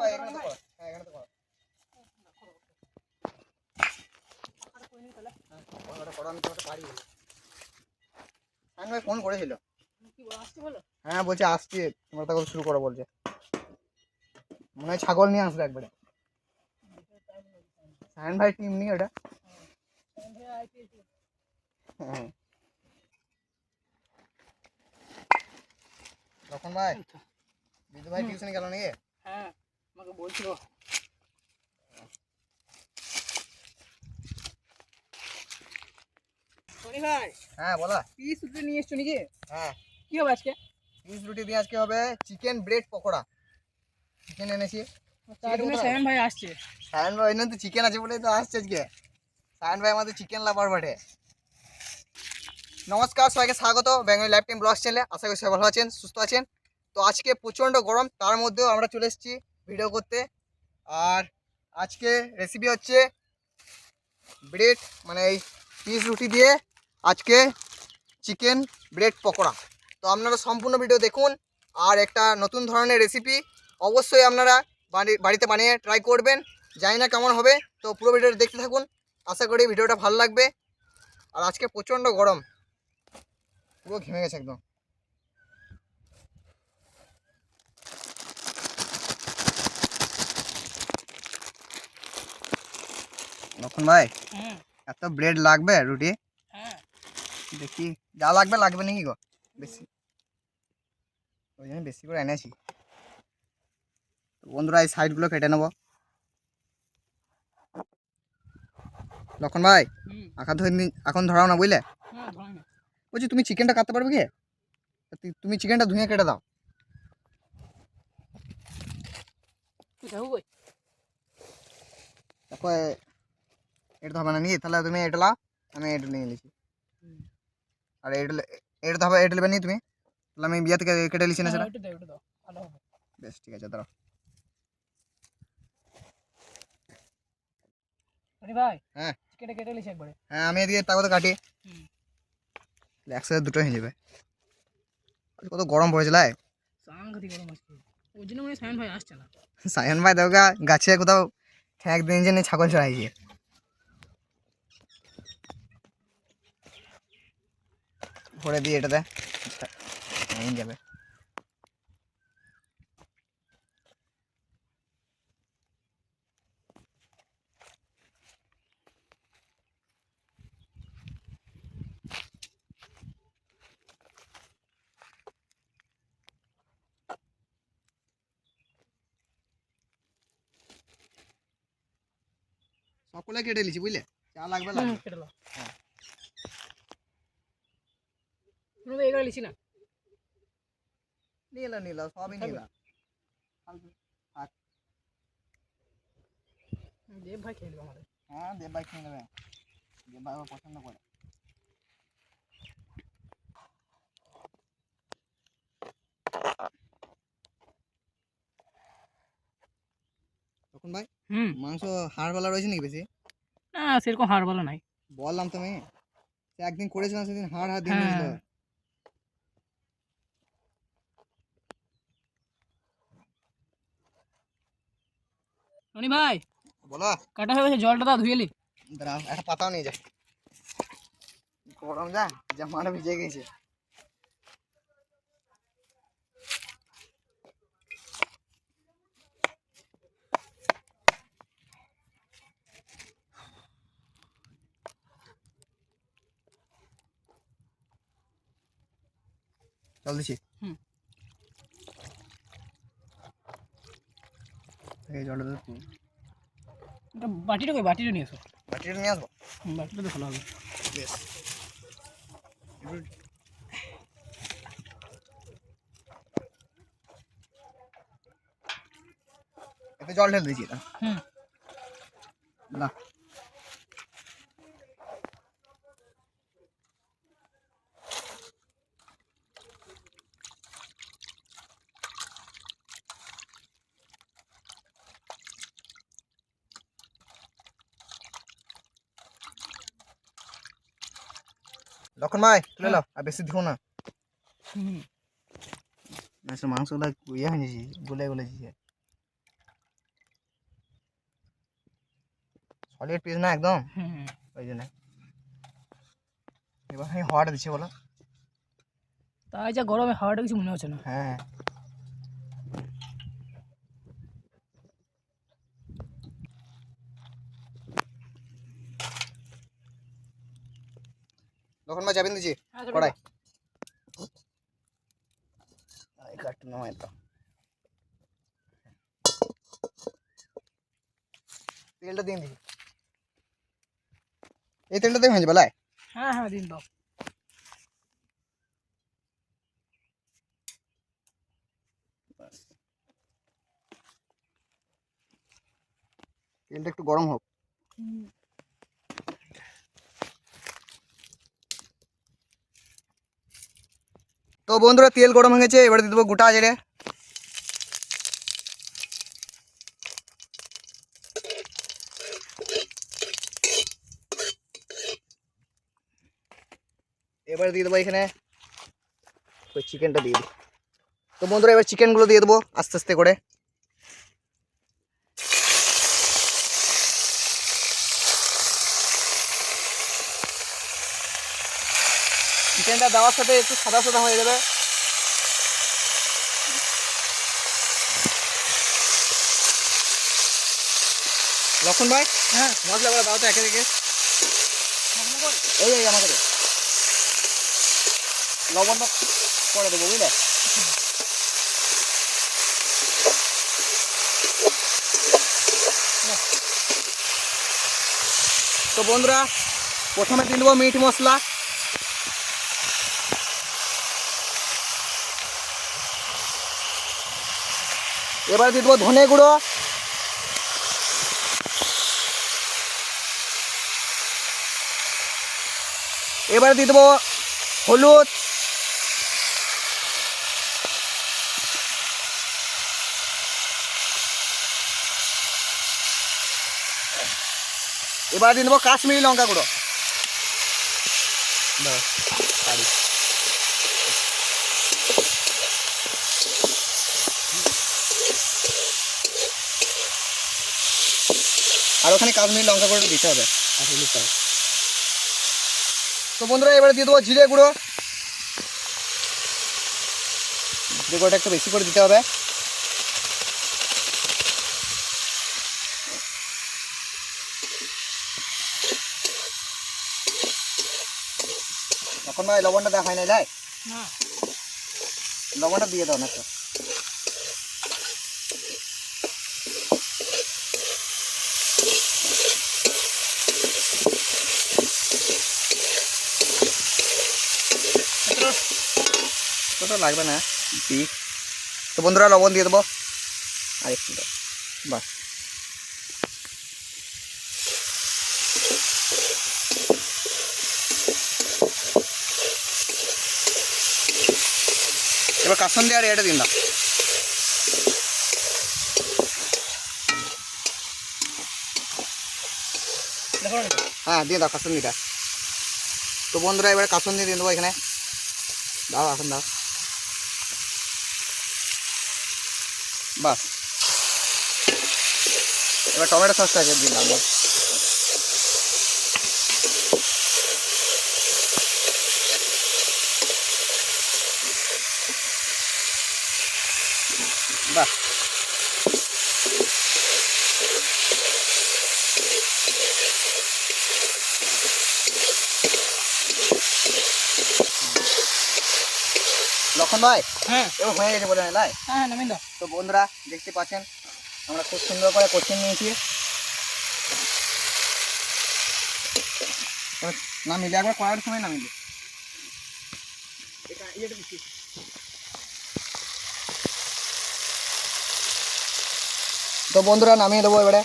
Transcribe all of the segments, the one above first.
ভাই এখানে তো কর, হ্যাঁ এখানে তো কর। ওটা করো, আমি তোমাকে পারি। ভাই ফোন করেছিল, হ্যাঁ বলছে আসছি, তোমরা তখন শুরু করো বলছে। মনে হয় ছাগল নিয়ে আসবে একবারে। সায়ন ভাই টিম নিয়ে ওটা। হ্যাঁ তখন ভাই বিদু ভাই টিউশনে গেল নাকি? হ্যাঁ আমাকে বলছিল। টনি ভাই, হ্যাঁ বলো। পিস রুটি নিয়ে এসছো নাকি? হ্যাঁ কি হবে আজকে? পিস রুটি দিয়ে আজকে হবে চিকেন ব্রেড পকোড়া। চিকেন এনেছি। তার জন্য সায়ন ভাই আসছে। সায়ন ভাই তো চিকেন আছে বলেই তো আসছে আজকে। সায়ন ভাই আমাদের চিকেন লাভার বটে। নমস্কার, সবাইকে স্বাগত বেঙ্গলি লাইফ টাইম ব্লগস চ্যানেলে। আশা করি সবাই ভালো আছেন, সুস্থ আছেন। তো আজকে প্রচণ্ড গরম, তার মধ্যেও আমরা চলে এসেছি ভিডিও করতে। আর আজকে রেসিপি হচ্ছে ব্রেড, মানে এই পিস রুটি দিয়ে আজকে চিকেন ব্রেড পকোড়া। তো আপনারা সম্পূর্ণ ভিডিও দেখুন। আর একটা নতুন ধরনের রেসিপি অবশ্যই আপনারা বাড়িতে বানিয়ে ট্রাই করবেন। জানি না কেমন হবে, তো পুরো ভিডিওটা দেখতে থাকুন। আশা করি ভিডিওটা ভালো লাগবে। আর আজকে প্রচণ্ড গরম, পুরো ঘেমে গেছে একদম। লক্ষণ ভাই এত ব্রেড লাগবে রুটি? হ্যাঁ দেখি যা লাগবে লাগবে নাকি গো, বেশি ওই জন্য বেশি করে এনেছি। বন্ধুরা এই সাইডগুলো কেটে নেবো। লক্ষণ ভাই আঁকা ধরে এখন ধরাও না বুঝলে। বলছি তুমি চিকেনটা কাটতে পারবে কি? তুমি চিকেনটা ধুয়ে কেটে দাও। দেখো এটা তো হবে না নাকি, তাহলে তুমি এটা লাও, আমি এটা নিয়ে নিয়েছি। আর এটা তো হবে, এটা নেবে নি তুমি, তাহলে আমি বিয়ে থেকে কেটে নিচ্ছি না সেটা। বেশ ঠিক আছে দাঁড়াও। ভাই হ্যাঁ কেটে কেটে লিছি একবারে। হ্যাঁ আমি এদিকে তাও তো কাটি, একসাথে দুটো হয়ে যাবে। কত গরম পড়েছে লাই, সাংঘাতিক গরম আজকে। ওই জন্য মনে হয় সায়ন ভাই আসছে না। সায়ন ভাই দেখো গাছে কোথাও ঠ্যাক দিন জন্য ছাগল চড়াইছে। ভরে দিয়ে এটাতে হয়ে যাবে। সকলে কেটে নিচ্ছি বুঝলে, যা লাগবে লাগবে। কেটে লাও। হ্যাঁ তুমি এগুলো লিছি না। নিলাম সবই নিলাম। দেব ভাই খেয়ে নেবে আমাদের। হ্যাঁ দেব ভাই খেয়ে নেবে, দেব ভাই পছন্দ করে। তখন ভাই মাংস হাড়ওয়ালা রয়েছে নাকি বেশি? না সেরকম হাড় বলা নাই। বললাম তো আমি, একদিন করেছিলাম সেদিন হাড় হাড় দিয়ে নিয়েছিল। টনি ভাই বলো। কাটা হয়ে গেছে, জলটা দাও ধুয়ে লি। দাঁড়াও একটা পাতাও নিয়ে যায়, গরম যা জামাটা ভিজে গেছে। চল দিছি। এই জলটা বাটিটা কই, বাটিটা নিয়ে এসো। বাটিটা নিয়ে আসবো। বাটিটা তো ভালো হবে। বেশ এতে জল ঢেলে দিয়েছি এটা। না লক্ষণ ভাই তুলে নাও, আর বেশি দিও না। মাংসগুলো ইয়ে হয়ে গেছে, গলে গলে যাচ্ছে। সলিড পিস না একদম, হুম। ওই জন্য। এবার আমি হাওয়াটা দিচ্ছি বলো। তাই যা গরমে হাওয়াটা কিছু মনে হচ্ছে না। হ্যাঁ, তখন ভাই যাবেন দিচ্ছি কড়াই। কাটু নামাই তো, তেলটা দিন দিই। এই তেলটা দিয়ে হয়ে যাবে লাই। হ্যাঁ হ্যাঁ দিন দাও। তেলটা একটু গরম হোক। তো বন্ধুরা তেল গরম হয়ে গেছে, এবারে দিয়ে দেবো গোটা জিরে। এবারে দিয়ে দেবো এখানে ওই চিকেনটা দিয়ে দিই। তো বন্ধুরা এবার চিকেনগুলো দিয়ে দেবো আস্তে আস্তে করে। চিকেনটা দেওয়ার সাথে একটু সাদা সাদা হয়ে যাবে। লক্ষণ ভাই, হ্যাঁ মশলাগুলো দাও তো একে একে। এই আমাকে দে। লবণটা পরে দেবো বুঝলে। তো বন্ধুরা প্রথমে দিয়ে দেবো মিট মশলা। এবারে দিয়ে দেবো ধনে গুঁড়ো। এবারে দিয়ে দেবো হলুদ। এবারে দিয়ে দেবো কাশ্মীরি লঙ্কা গুঁড়ো। আর ওখানে কাশ্মীরি লঙ্কা গুঁড়ো দিতে হবে। তো বন্ধুরা এবারে দিয়ে দেবো জিরে গুঁড়ো। জিরে গুঁড়োটা একটু বেশি করে দিতে হবে। এখন ভাই লবণটা দেওয়া হয় না লাই, না লবণটা দিয়ে দাও না তো। তো লাগবে না দিই। তো বন্ধুরা লবণ দিয়ে দেবো আর একটু দাও, বাস। এবার কাসন দিয়ে আর এটা দিন দাও। হ্যাঁ দিয়ে দাও কাসন দিটা। তো বন্ধুরা এবারে কাসন দিয়ে দেবো এখানে, দাও এখন দাও, বাস। এবার টমেটো সসটা আছে দিন দাও। বাহ, লক্ষণ ভাই হ্যাঁ এবার হয়ে গেছে বলে নাই। হ্যাঁ নামিন দাও। তো বন্ধুরা দেখতে পাচ্ছেন আমরা খুব সুন্দর করে কষিয়ে নিয়েছি। নামিলে একবার কড়াইয়ের সময় নামিলে তো বন্ধুরা নামিয়ে দেবো এবারে।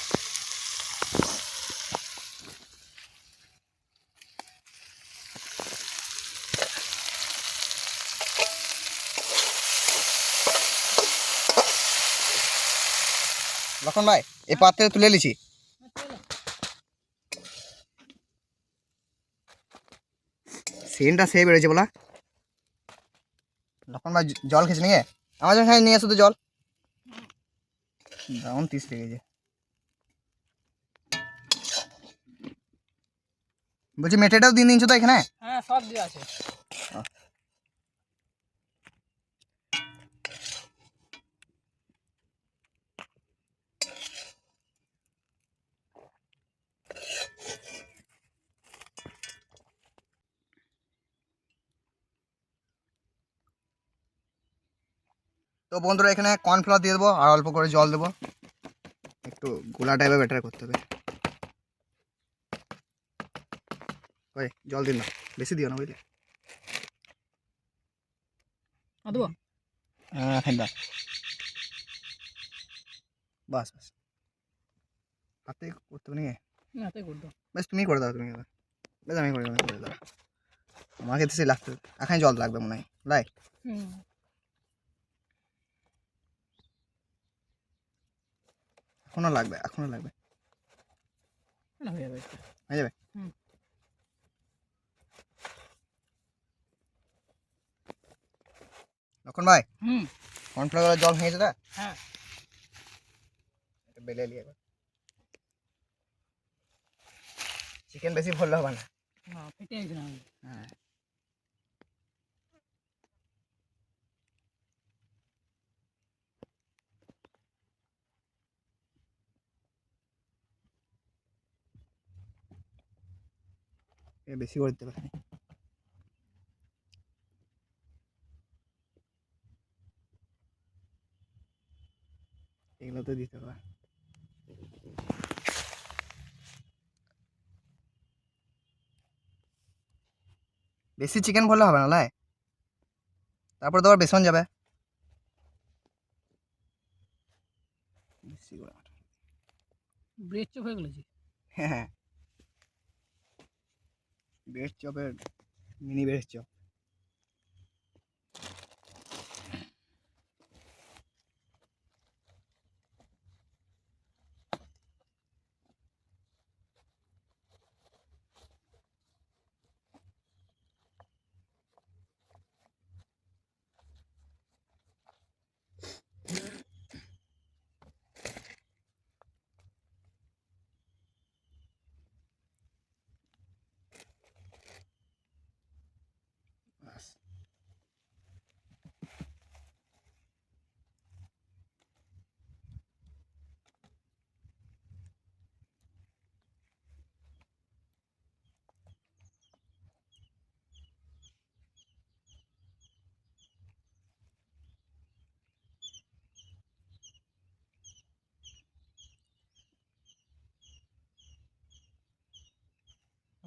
লক্ষণ ভাই এই পাত্রে তুলে নিছি। সেন্টটা সে বেড়েছে বলা। লক্ষণ ভাই জল খেয়েছে নিয়ে আমার জন্য খাই নিয়ে শুধু জল। দারুণ টেস্ট লেগেছে। বলছি মেটেটাও দিয়ে দিনছো তো এখানে? হ্যাঁ সব দিয়ে আছে। তো বন্ধুরা এখানে কর্নফ্লাওয়ার দিয়ে দেবো আর অল্প করে জল দেবো, একটু গোলা টাইপের ব্যাটার করতে হবে। ওই জল দিন না, বেশি দিও না বুঝলে। দেবো। হ্যাঁ দাও, বাস বাস, হাতে করতে হবে নাকি? না তাই করতো। বেশ তুমি করে দাও, তুমি করে দাও। বেশ আমি করে দাও, আমাকে তো সেই লাগতে এখানে জল লাগবে মনে হয় লাই। হুম। এখনো লাগবে, এখনো লাগবে, না হয়ে যাবে। হয়ে যাবে। হুম। লক্ষণ ভাই হুম। কর্নফ্লাওয়ারের জল হয়েছে তা হ্যাঁ। বেলে নিয়ে চিকেন বেশি ভরলে হবে না। হ্যাঁ ফেটে গেছে না। হ্যাঁ বেশি করে দিতে পারে। এগুলো তো দিতে হবে। বেশি চিকেন ভরলে হবে না লাই, তারপর তো আবার বেসন যাবে। বেশি করে ব্রেড চপ হয়ে গেছে। হ্যাঁ হ্যাঁ, ব্রেড চপের মিনি ব্রেড চপ। ব্যাস।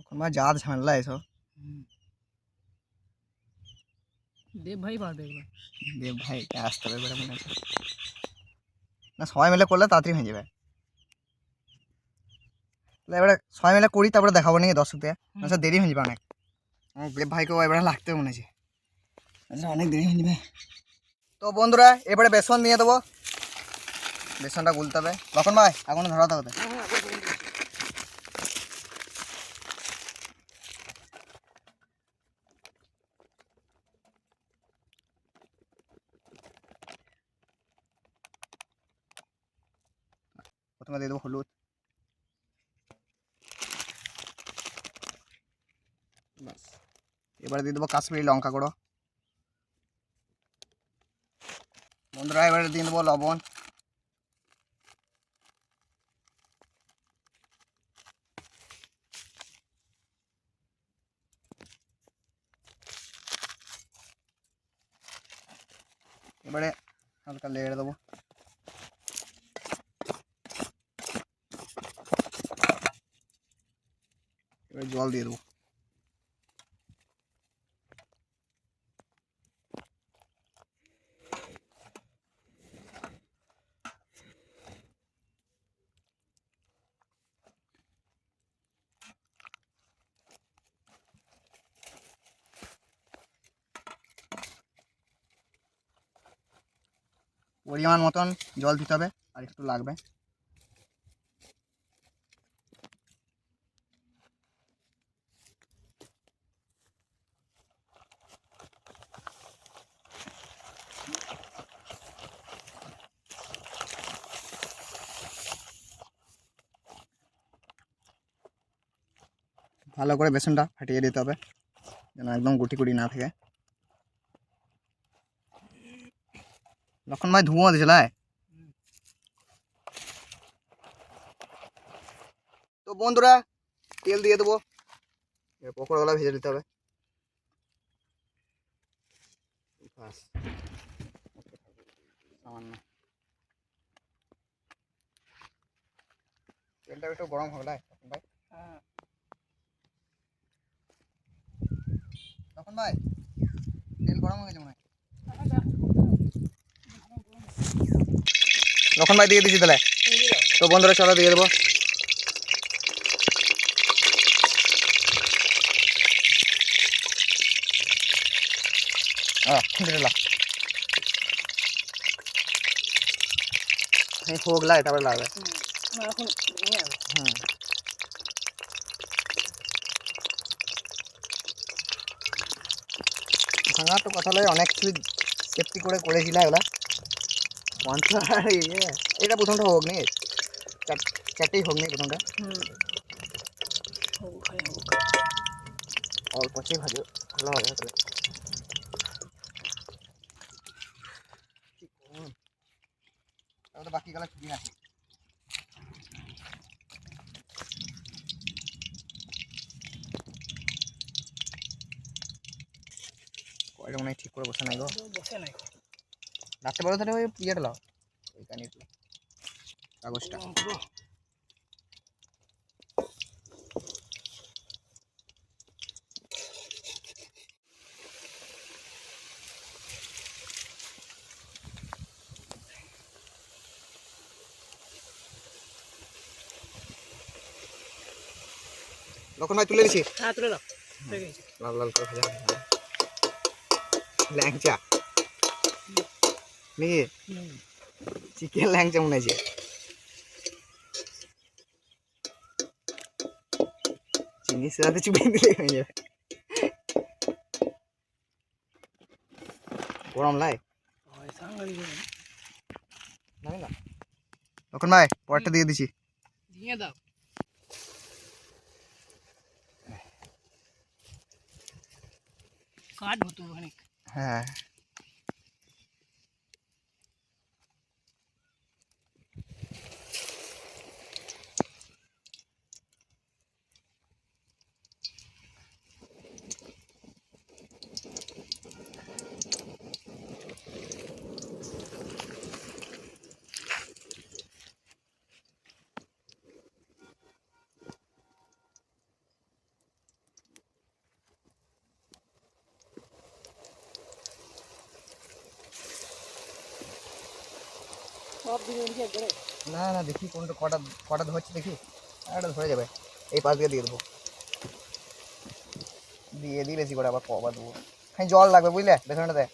এখন মা যা ঝামেলা এসব। দেব ভাই পারবে এগুলো। দেব ভাই আসতে হবে এবারে মনে হচ্ছে, না সবাই মিলে করলে তাড়াতাড়ি হয়ে যাবে। তাহলে এবারে সবাই মিলে করি তারপরে দেখাবো নাকি দর্শকদের, আচ্ছা দেরি হয়ে যাবে অনেক। আমার দেব ভাইকেও এবারে লাগতে হবে মনে হচ্ছে, আচ্ছা অনেক দেরি হয়ে যাবে। তো বন্ধুরা এবারে বেসন দিয়ে দেবো, বেসনটা গুলতে হবে। লক্ষণ ভাই এখনো ধরাতে হবে। প্রথমে দিয়ে দেবো হলুদ, বাস। এবারে দিয়ে দেবো কাশ্মীরি লঙ্কা গুঁড়ো। বন্ধুরা এবারে দিয়ে দেবো লবণ, এবারে হালকা লেড়ে দেবো। এবারে জল দিয়ে দেবো। পরিমাণ মতন জল দিতে হবে, আর একটু লাগবে। ভালো করে বেসনটা ফাটিয়ে দিতে হবে যেন একদম গুটি গুটি না থাকে। লক্ষণ ভাই ধুঁয়ো দিয়েছিল। তো বন্ধুরা তেল দিয়ে দেবো, পকোড়াগুলো ভেজে দিতে হবে। বাস সামান্য তেলটা একটু গরম হবে ভাই। তখন ভাই তেল গরম হয়ে গেছে মনে হয়। লক্ষণ ভাই দিয়ে দিচ্ছি তাহলে। তো বন্ধুরা চলো দিয়ে দেবো। হোক লাই তারপরে লাগবে। হুম ভাঙা তো কথা নয়, অনেক কিছু সেফটি করে করেছিলাম এগুলা। এটা প্রথমটা হোক নি, চারটেই হোক নি প্রথমটা। অল্প চেয়ে ভাজো, ভালো হবে তাহলে। তাহলে বাকি গেলা ছুটি আছে। কয়টা মনে হয় ঠিক করে বসে নাই গো, রাখতে পারো তাহলে। ওই ইয়েটা লাও, ওই কানিটা কাগজটা। লক্ষণ ভাই তুলে দিছি। হ্যাঁ তুলে দাও, হয়ে গেছে। লাল লাল করে ভাজা ল্যাংচা নাকি? চিকেন ল্যাংচা মনে হয়েছে। চিনি সাথে চুপিয়ে দিলে হয়ে যাবে। গরম লাই না। লক্ষণ ভাই পরটা দিয়ে দিছি। দিয়ে দাও। কাটবো তো অনেক। হ্যাঁ সব দিকে এদিকে একবারে। না না, দেখি কোনটা কটা কটা ধরছে দেখি। একটা ধরে যাবে, এই পাশ দিয়ে দিয়ে দেবো। দিয়ে দিই বেশি করে, আবার কবার দেবো। খাই জল লাগবে বুঝলে বেসনটাতে।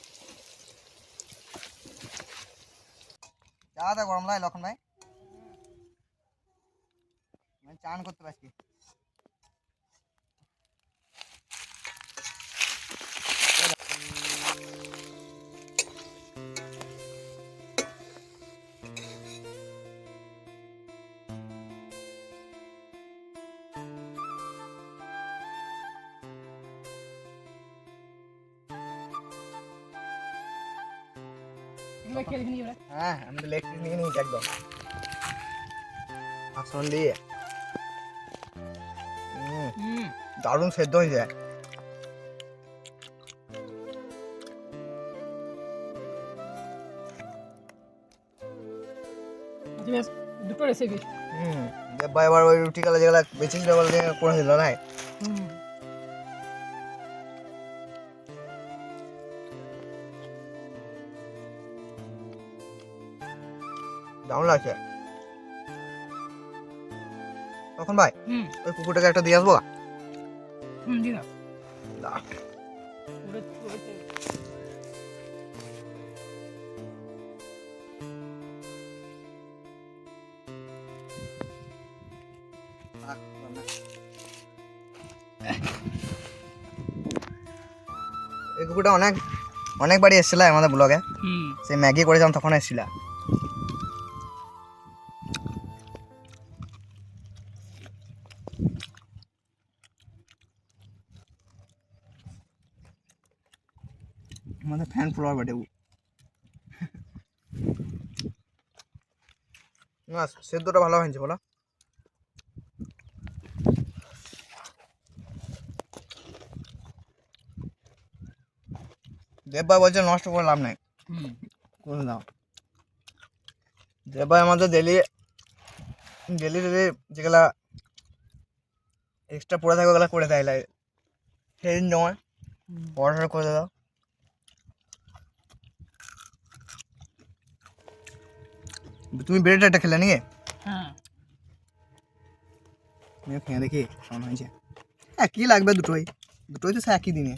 যা গরম লাগে লক্ষণ ভাই, চান করতে পারছি। হ্যাঁ আমি তো লেগ পিস নিয়ে নিয়েছি একদম আসন দিয়ে। দারুণ সেদ্ধ হয়ে যায়। দুটো রেসিপি। এবার ওই রুটি কালা যেগুলো বেঁচে ছিল বলে করে দিল না। দারুণ লাগছে। তখন ভাই ওই কুকুরটাকে একটা দিয়ে আসবো। দিয়ে দাও। এই কুকুরটা অনেকবারই এসেছিল আমাদের ব্লগে। সেই ম্যাগি করেছিলাম তখন এসেছিল। আমাদের ফ্যান ফলোয়ার বাটে না, সেদ্ধটা ভালো হয়েছে বলো। দেবভাই বলছে নষ্ট করে লাভ নাই, করে দাও। দেবভাই আমাদের ডেলি ডেলি ডেলি যেগুলা এক্সট্রা পড়ে থাকে ওগুলো করে দেয়, সেদিন জমায় অর্ডার করে দাও। তুমি ব্রেডটা একটা খেলে নিয়ে হ্যাঁ খেয়ে দেখি কেমন হয়েছে। হ্যাঁ কী লাগবে, দুটোই দুটোই তো সে একই দিনে।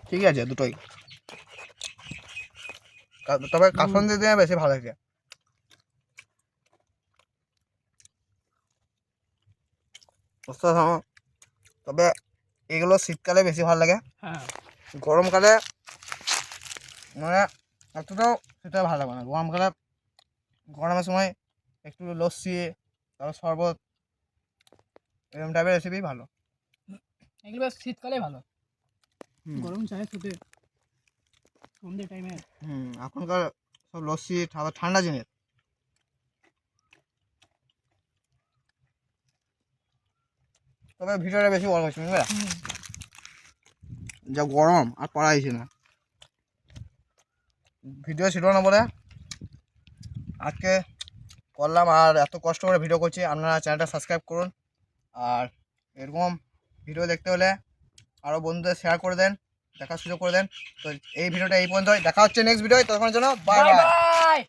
ঠিক আছে দুটোই, তবে কাসন্দি দিয়ে বেশি ভালো লাগে। তবে এগুলো শীতকালে বেশি ভালো লাগে, হ্যাঁ গরমকালে মানে এতটাও সেটা ভালো লাগে না। গরমকালে গরমের সময় একটু লস্যি, তারপর শরবত, এরকম টাইপের রেসিপি ভালো। এগুলো বেশ শীতকালে ভালো, গরম চায়ের সাথে সন্ধ্যে টাইমে। এখনকার সব লস্যি আবার ঠান্ডা জিনিস। তবে ভিডিওটা বেশি বড় হচ্ছে বুঝলে, যা গরম আর পড়া হয়েছে না, ভিডিও ছিল না বলে আজকে করলাম। আর এত কষ্ট করে ভিডিও করছি, আপনারা চ্যানেলটা সাবস্ক্রাইব করুন। আর এরকম ভিডিও দেখতে হলে আরও বন্ধুদের শেয়ার করে দেন, দেখার সুযোগ করে দেন। তো এই ভিডিওটা এই পর্যন্তই, দেখা হচ্ছে নেক্সট ভিডিও, তখন জন্য বাই বাই।